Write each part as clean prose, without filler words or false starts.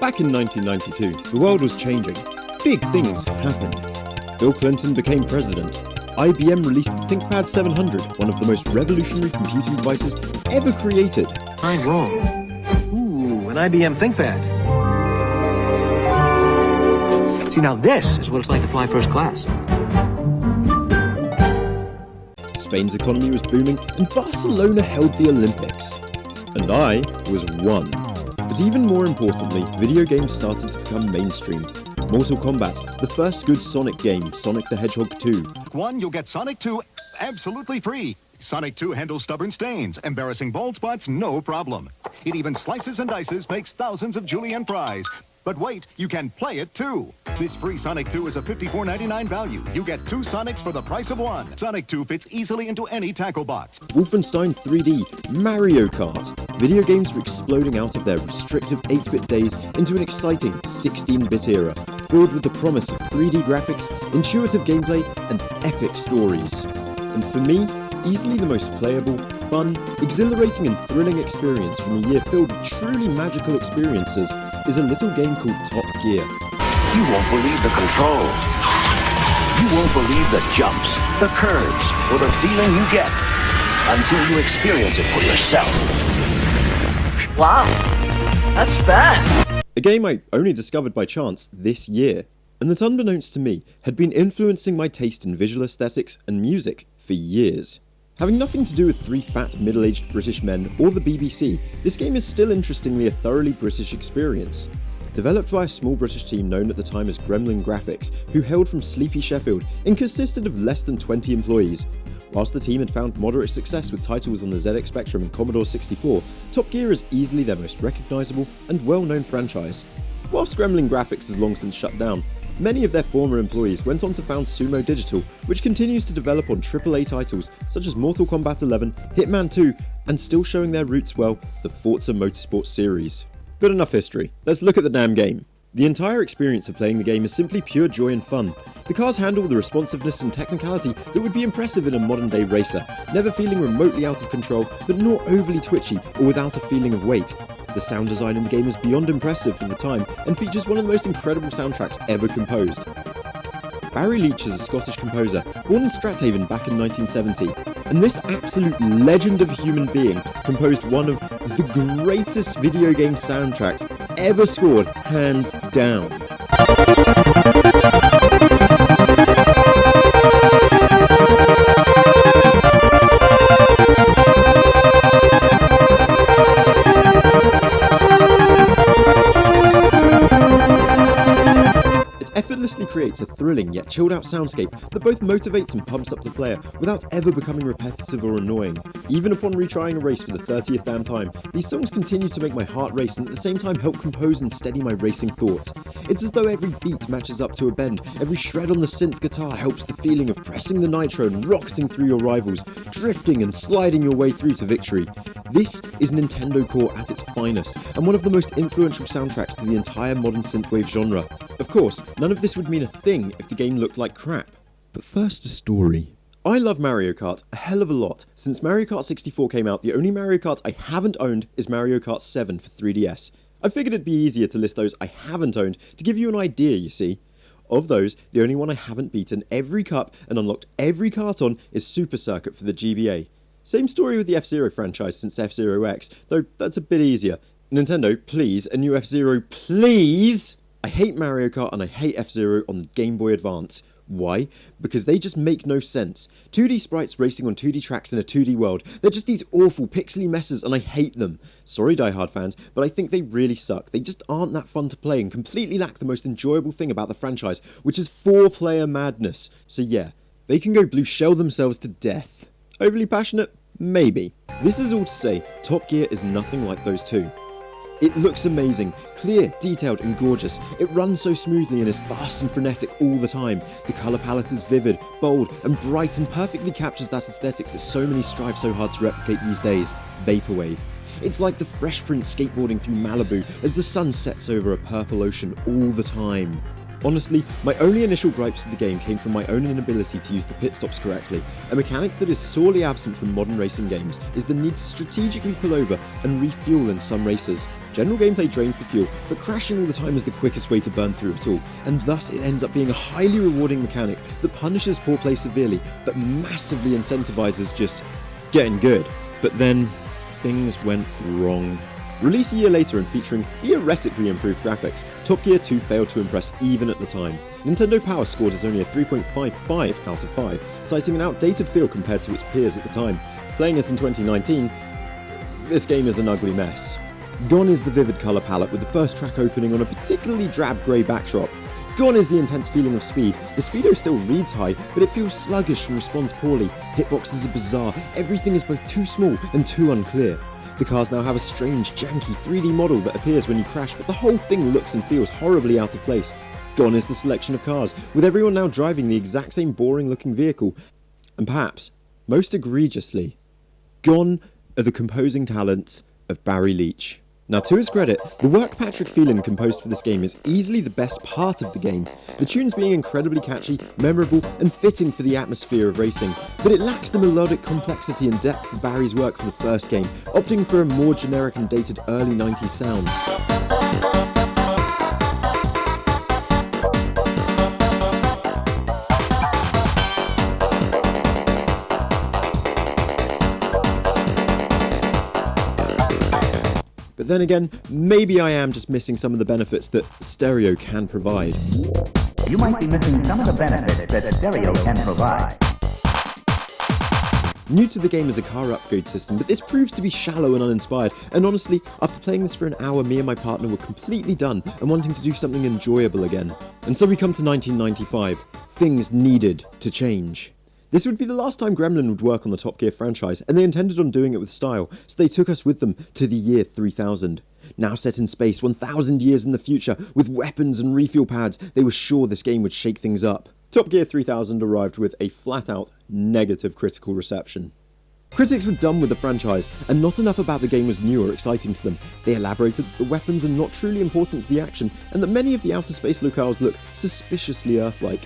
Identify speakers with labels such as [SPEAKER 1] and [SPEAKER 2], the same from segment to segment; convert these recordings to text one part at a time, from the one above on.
[SPEAKER 1] Back in 1992, the world was changing. Big things happened. Bill Clinton became president. IBM released the Thinkpad 700, one of the most revolutionary computing devices ever created.
[SPEAKER 2] I'm wrong. Ooh, an IBM Thinkpad. See, now this is what it's like to fly first class.
[SPEAKER 1] Spain's economy was booming, and Barcelona held the Olympics. And I was one. But even more importantly, video games started to become mainstream. Mortal Kombat, the first good Sonic game, Sonic the Hedgehog 2.
[SPEAKER 3] One, you'll get Sonic 2 absolutely free. Sonic 2 handles stubborn stains, embarrassing bald spots, no problem. It even slices and dices, makes thousands of julienne fries. But wait, you can play it too. This free Sonic 2 is a $54.99 value. You get 2 Sonics for the price of 1. Sonic 2 fits easily into any tackle box.
[SPEAKER 1] Wolfenstien 3D, Mario Kart. Video games were exploding out of their restrictive 8-bit days into an exciting 16-bit era, filled with the promise of 3D graphics, intuitive gameplay, and epic stories. And for me, easily the most playable, fun, exhilarating and thrilling experience from a year filled with truly magical experiences is a little game called Top Gear.
[SPEAKER 4] You won't believe the control. You won't believe the jumps, the curves, or the feeling you get until you experience it for yourself.
[SPEAKER 5] Wow, that's fast!
[SPEAKER 1] A game I only discovered by chance this year, and that unbeknownst to me had been influencing my taste in visual aesthetics and music for years. Having nothing to do with 3 fat middle-aged British men or the BBC, this game is still interestingly a thoroughly British experience. Developed by a small British team known at the time as Gremlin Graphics, who hailed from sleepy Sheffield and consisted of less than 20 employees. Whilst the team had found moderate success with titles on the ZX Spectrum and Commodore 64, Top Gear is easily their most recognisable and well-known franchise. Whilst Gremlin Graphics has long since shut down, many of their former employees went on to found Sumo Digital, which continues to develop on AAA titles such as Mortal Kombat 11, Hitman 2, and still showing their roots well, the Forza Motorsport series. But enough history, let's look at the damn game. The entire experience of playing the game is simply pure joy and fun. The cars handle the responsiveness and technicality that would be impressive in a modern day racer, never feeling remotely out of control, but not overly twitchy or without a feeling of weight. The sound design in the game is beyond impressive for the time and features one of the most incredible soundtracks ever composed. Barry Leach is a Scottish composer, born in Strathaven back in 1970, and this absolute legend of a human being composed one of the greatest video game soundtracks ever scored, hands down. Effortlessly creates a thrilling yet chilled out soundscape that both motivates and pumps up the player without ever becoming repetitive or annoying. Even upon retrying a race for the 30th damn time, these songs continue to make my heart race and at the same time help compose and steady my racing thoughts. It's as though every beat matches up to a bend, every shred on the synth guitar helps the feeling of pressing the nitro and rocketing through your rivals, drifting and sliding your way through to victory. This is Nintendo Core at its finest, and one of the most influential soundtracks to the entire modern synthwave genre. Of course, none of this would mean a thing if the game looked like crap. But first, a story. I love Mario Kart a hell of a lot. Since Mario Kart 64 came out, the only Mario Kart I haven't owned is Mario Kart 7 for 3DS. I figured it'd be easier to list those I haven't owned to give you an idea, you see. Of those, the only one I haven't beaten every cup and unlocked every kart on is Super Circuit for the GBA. Same story with the F-Zero franchise since F-Zero X, though that's a bit easier. Nintendo, please, a new F-Zero, please! I hate Mario Kart and I hate F-Zero on the Game Boy Advance. Why? Because they just make no sense. 2D sprites racing on 2D tracks in a 2D world. They're just these awful pixely messes and I hate them. Sorry Die Hard fans, but I think they really suck. They just aren't that fun to play and completely lack the most enjoyable thing about the franchise, which is 4-player madness. So yeah, they can go blue shell themselves to death. Overly passionate? Maybe. This is all to say, Top Gear is nothing like those two. It looks amazing, clear, detailed and gorgeous. It runs so smoothly and is fast and frenetic all the time. The colour palette is vivid, bold and bright and perfectly captures that aesthetic that so many strive so hard to replicate these days, Vaporwave. It's like the Fresh Prince skateboarding through Malibu as the sun sets over a purple ocean all the time. Honestly, my only initial gripes with the game came from my own inability to use the pit stops correctly. A mechanic that is sorely absent from modern racing games is the need to strategically pull over and refuel in some races. General gameplay drains the fuel, but crashing all the time is the quickest way to burn through it all, and thus it ends up being a highly rewarding mechanic that punishes poor play severely, but massively incentivizes just getting good. But then, things went wrong. Released a year later and featuring theoretically improved graphics, Top Gear 2 failed to impress even at the time. Nintendo Power scored as only a 3.55 out of 5, citing an outdated feel compared to its peers at the time. Playing it in 2019, this game is an ugly mess. Gone is the vivid colour palette with the first track opening on a particularly drab grey backdrop. Gone is the intense feeling of speed. The speedo still reads high, but it feels sluggish and responds poorly. Hitboxes are bizarre, everything is both too small and too unclear. The cars now have a strange, janky 3D model that appears when you crash, but the whole thing looks and feels horribly out of place. Gone is the selection of cars, with everyone now driving the exact same boring looking vehicle. And perhaps, most egregiously, gone are the composing talents of Barry Leach. Now, to his credit, the work Patrick Phelan composed for this game is easily the best part of the game, the tunes being incredibly catchy, memorable, and fitting for the atmosphere of racing, but it lacks the melodic complexity and depth of Barry's work for the first game, opting for a more generic and dated early 90s sound. But then again, maybe I am just missing some of the benefits that stereo can provide.
[SPEAKER 6] You might be missing some of the benefits that stereo can provide.
[SPEAKER 1] New to the game is a car upgrade system, but this proves to be shallow and uninspired, and honestly, after playing this for an hour, me and my partner were completely done and wanting to do something enjoyable again. And so we come to 1995. Things needed to change. This would be the last time Gremlin would work on the Top Gear franchise, and they intended on doing it with style, so they took us with them to the year 3000. Now set in space 1000 years in the future, with weapons and refuel pads, they were sure this game would shake things up. Top Gear 3000 arrived with a flat-out negative critical reception. Critics were done with the franchise, and not enough about the game was new or exciting to them. They elaborated that the weapons are not truly important to the action, and that many of the outer space locales look suspiciously Earth-like.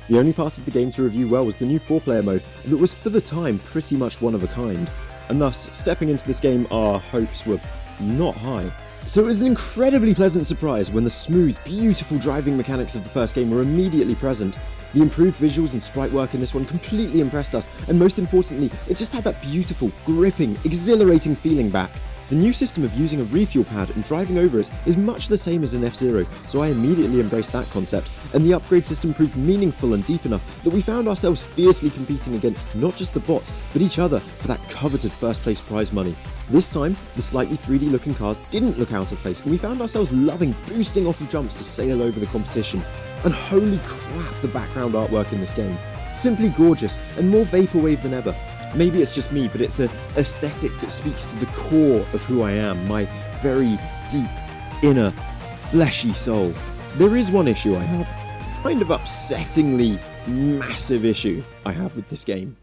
[SPEAKER 1] The only part of the game to review well was the new 4-player mode, and it was for the time pretty much one of a kind. And thus, stepping into this game, our hopes were not high. So it was an incredibly pleasant surprise when the smooth, beautiful driving mechanics of the first game were immediately present. The improved visuals and sprite work in this one completely impressed us, and most importantly, it just had that beautiful, gripping, exhilarating feeling back. The new system of using a refuel pad and driving over it is much the same as in F-Zero, so I immediately embraced that concept, and the upgrade system proved meaningful and deep enough that we found ourselves fiercely competing against not just the bots, but each other for that coveted first place prize money. This time, the slightly 3D looking cars didn't look out of place, and we found ourselves loving boosting off of jumps to sail over the competition. And holy crap, the background artwork in this game. Simply gorgeous, and more vaporwave than ever. Maybe it's just me, but it's an aesthetic that speaks to the core of who I am, my very deep, inner, fleshy soul. There is one issue I have, kind of upsettingly massive issue I have with this game.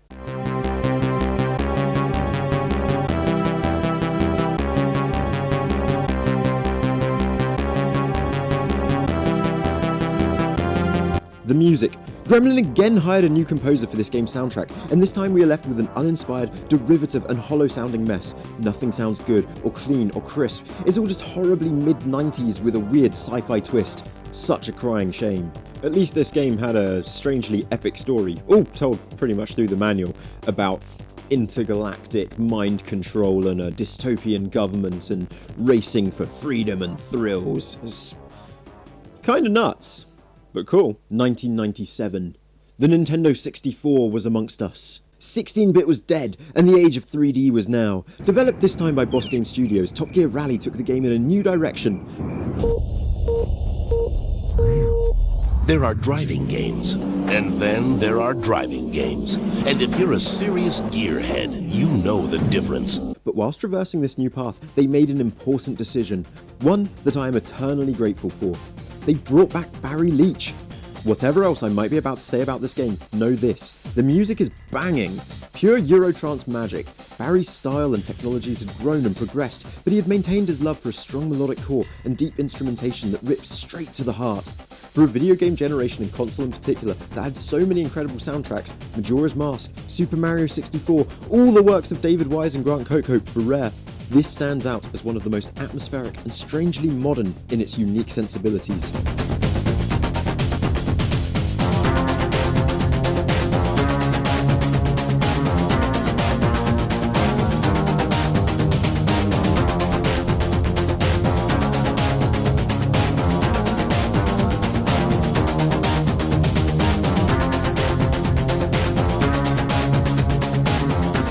[SPEAKER 1] The music. Gremlin again hired a new composer for this game's soundtrack, and this time we are left with an uninspired, derivative and hollow-sounding mess. Nothing sounds good, or clean, or crisp. It's all just horribly mid-90s with a weird sci-fi twist. Such a crying shame. At least this game had a strangely epic story, all told pretty much through the manual, about intergalactic mind control and a dystopian government and racing for freedom and thrills. It's kinda nuts. But cool. 1997. The Nintendo 64 was amongst us. 16-bit was dead, and the age of 3D was now. Developed this time by Boss Game Studios, Top Gear Rally took the game in a new direction.
[SPEAKER 7] There are driving games, and then there are driving games. And if you're a serious gearhead, you know the difference.
[SPEAKER 1] But whilst traversing this new path, they made an important decision. One that I am eternally grateful for. They brought back Barry Leach. Whatever else I might be about to say about this game, know this. The music is banging. Pure Eurotrance magic. Barry's style and technologies had grown and progressed, but he had maintained his love for a strong melodic core and deep instrumentation that rips straight to the heart. For a video game generation and console in particular that had so many incredible soundtracks, Majora's Mask, Super Mario 64, all the works of David Wise and Grant Cope for Rare, this stands out as one of the most atmospheric and strangely modern in its unique sensibilities.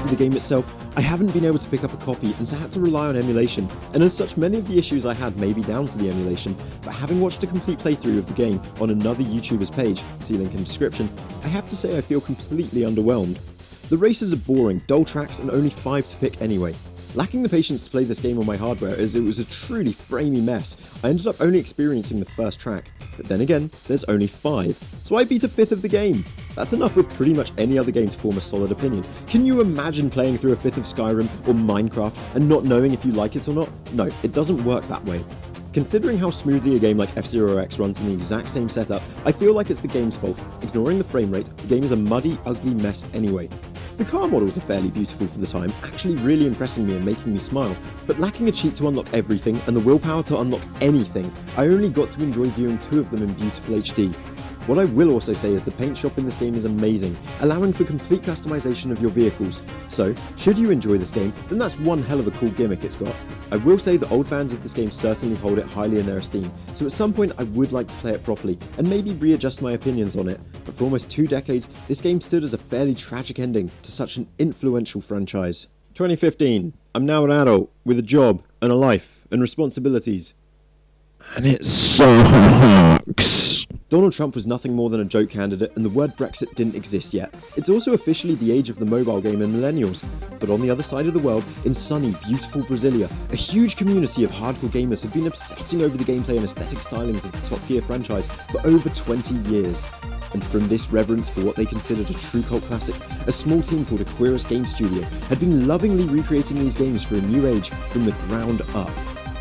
[SPEAKER 1] The game itself, I haven't been able to pick up a copy and so had to rely on emulation, and as such many of the issues I had may be down to the emulation, but having watched a complete playthrough of the game on another YouTuber's page, see link in description, I have to say I feel completely underwhelmed. The races are boring, dull tracks and only 5 to pick anyway. Lacking the patience to play this game on my hardware as it was a truly framey mess, I ended up only experiencing the first track, but then again, there's only 5, so I beat a fifth of the game. That's enough with pretty much any other game to form a solid opinion. Can you imagine playing through a fifth of Skyrim or Minecraft and not knowing if you like it or not? No, it doesn't work that way. Considering how smoothly a game like F-Zero X runs in the exact same setup, I feel like it's the game's fault. Ignoring the frame rate, the game is a muddy, ugly mess anyway. The car models are fairly beautiful for the time, actually really impressing me and making me smile, but lacking a cheat to unlock everything and the willpower to unlock anything, I only got to enjoy viewing 2 of them in beautiful HD. What I will also say is the paint shop in this game is amazing, allowing for complete customization of your vehicles. So, should you enjoy this game, then that's one hell of a cool gimmick it's got. I will say that old fans of this game certainly hold it highly in their esteem, so at some point I would like to play it properly, and maybe readjust my opinions on it, but for almost 2 decades, this game stood as a fairly tragic ending to such an influential franchise. 2015. I'm now an adult, with a job, and a life, and responsibilities.
[SPEAKER 8] And it sucks.
[SPEAKER 1] Donald Trump was nothing more than a joke candidate, and the word Brexit didn't exist yet. It's also officially the age of the mobile game and millennials. But on the other side of the world, in sunny, beautiful Brasilia, a huge community of hardcore gamers have been obsessing over the gameplay and aesthetic stylings of the Top Gear franchise for over 20 years. And from this reverence for what they considered a true cult classic, a small team called Aquarius Game Studio had been lovingly recreating these games for a new age from the ground up.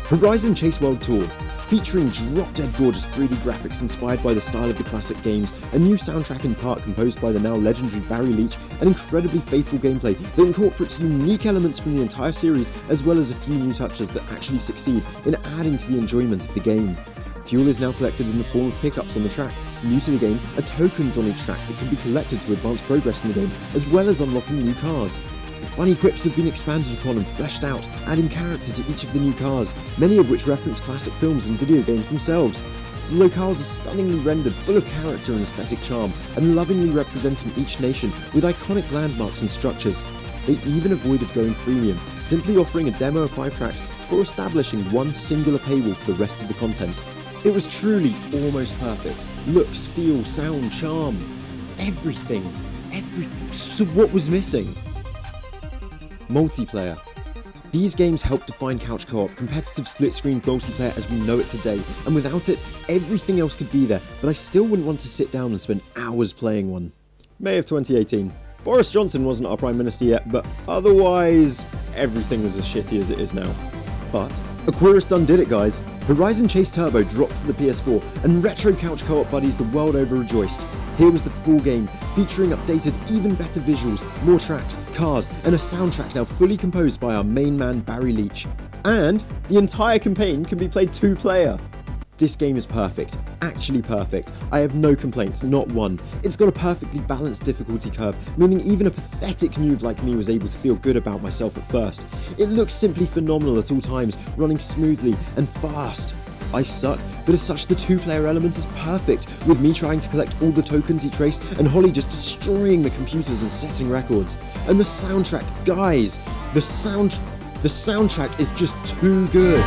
[SPEAKER 1] Horizon Chase World Tour, featuring drop-dead gorgeous 3D graphics inspired by the style of the classic games, a new soundtrack in part composed by the now legendary Barry Leach, and incredibly faithful gameplay that incorporates unique elements from the entire series as well as a few new touches that actually succeed in adding to the enjoyment of the game. Fuel is now collected in the form of pickups on the track. New to the game are tokens on each track that can be collected to advance progress in the game, as well as unlocking new cars. Funny quips have been expanded upon and fleshed out, adding character to each of the new cars, many of which reference classic films and video games themselves. The locales are stunningly rendered, full of character and aesthetic charm, and lovingly representing each nation with iconic landmarks and structures. They even avoided going freemium, simply offering a demo of 5 tracks before establishing one singular paywall for the rest of the content. It was truly almost perfect. Looks, feel, sound, charm, everything. So what was missing? Multiplayer. These games help define couch co-op, competitive split-screen multiplayer as we know it today, and without it, everything else could be there, but I still wouldn't want to sit down and spend hours playing one. May of 2018. Boris Johnson wasn't our Prime Minister yet, but otherwise, everything was as shitty as it is now. But Aquarius done did it, guys. Horizon Chase Turbo dropped for the PS4, and retro couch co-op buddies the world over rejoiced. Here was the full game, featuring updated, even better visuals, more tracks, cars, and a soundtrack now fully composed by our main man Barry Leach. And the entire campaign can be played 2-player. This game is perfect, actually perfect. I have no complaints, not one. It's got a perfectly balanced difficulty curve, meaning even a pathetic noob like me was able to feel good about myself at first. It looks simply phenomenal at all times, running smoothly and fast. I suck, but as such the 2-player element is perfect, with me trying to collect all the tokens each race and Holly just destroying the computers and setting records. And the soundtrack, guys, the soundtrack is just too good.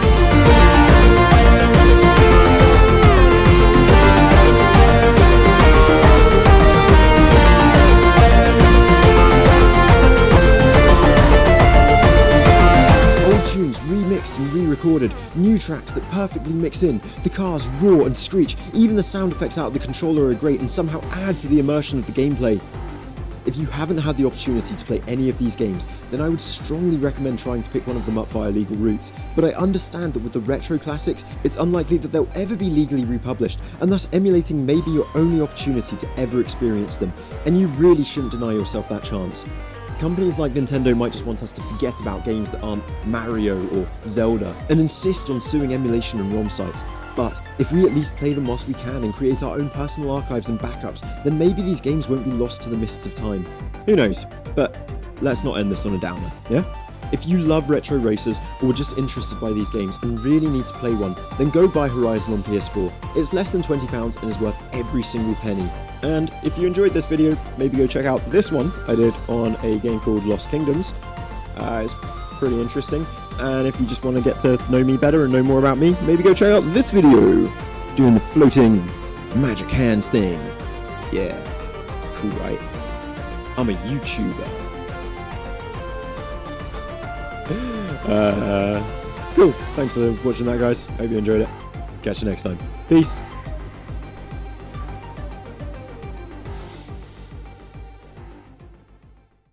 [SPEAKER 1] Tunes remixed and re-recorded, new tracks that perfectly mix in, the cars roar and screech, even the sound effects out of the controller are great and somehow add to the immersion of the gameplay. If you haven't had the opportunity to play any of these games, then I would strongly recommend trying to pick one of them up via legal routes, but I understand that with the retro classics, it's unlikely that they'll ever be legally republished, and thus emulating may be your only opportunity to ever experience them, and you really shouldn't deny yourself that chance. Companies like Nintendo might just want us to forget about games that aren't Mario or Zelda, and insist on suing emulation and ROM sites. But if we at least play them whilst we can and create our own personal archives and backups, then maybe these games won't be lost to the mists of time. Who knows? But let's not end this on a downer, yeah? If you love retro racers or are just interested by these games and really need to play one, then go buy Horizon on PS4. It's less than £20 and is worth every single penny. And if you enjoyed this video, maybe go check out this one I did on a game called Lost Kingdoms. It's pretty interesting. And if you just want to get to know me better and know more about me, maybe go check out this video doing the floating magic hands thing. Yeah, it's cool, right? I'm a YouTuber. Cool. Thanks for watching that, guys. Hope you enjoyed it. Catch you next time. Peace.